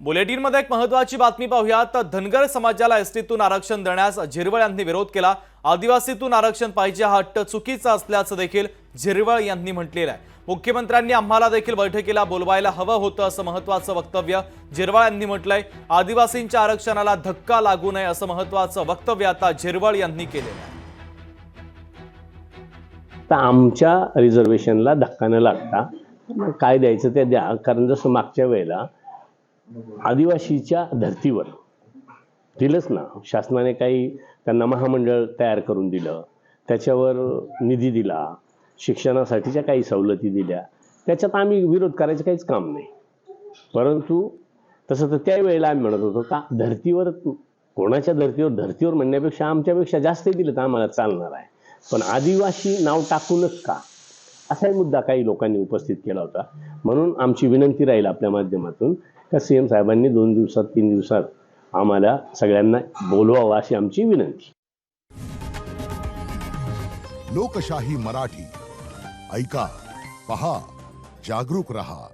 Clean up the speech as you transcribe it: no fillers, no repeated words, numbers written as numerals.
बुलेटिनमध्ये एक महत्त्वाची बातमी पाहूयात। धनगर समाजाला एसटीतून आरक्षण देण्यास झिरवळ यांनी विरोध केला। आदिवासीतून आरक्षण पाहिजे हा हट्ट चुकीचा असल्याचं देखील झिरवळ यांनी म्हटलेलं आहे। मुख्यमंत्र्यांनी आम्हाला देखील बैठकीला बोलवायला हवं होतं असं महत्त्वाचं वक्तव्य झिरवळ यांनी म्हटलंय। आदिवासींच्या आरक्षणाला धक्का लागू नये असं महत्त्वाचं वक्तव्य आता झिरवळ यांनी केलेलं आहे। तर आमच्या रिझर्वेशनला धक्का न लागता काय द्यायचं ते द्या, कारण जसं मागच्या वेळेला आदिवासीच्या धर्तीवर दिलंच ना, शासनाने काही त्यांना महामंडळ तयार करून दिलं, त्याच्यावर निधी दिला, शिक्षणासाठीच्या काही सवलती दिल्या, त्याच्यात आम्ही विरोध करायचं काहीच काम नाही। परंतु तसं तर त्यावेळेला आम्ही म्हणत होतो का धर्तीवर, कोणाच्या धर्तीवर म्हणण्यापेक्षा आमच्यापेक्षा जास्त दिलं तर आम्हाला चालणार आहे, पण आदिवासी नाव टाकूनच का, असाही मुद्दा काही लोकांनी उपस्थित केला होता। म्हणून आमची विनंती राहील आपल्या माध्यमातून का सीएम साहेबांनी 2 दिवसात 3 दिवसात आम्हाला सगळ्यांना बोलवावं अशी आमची विनंती। लोकशाही मराठी ऐका, पहा, जागरूक रहा।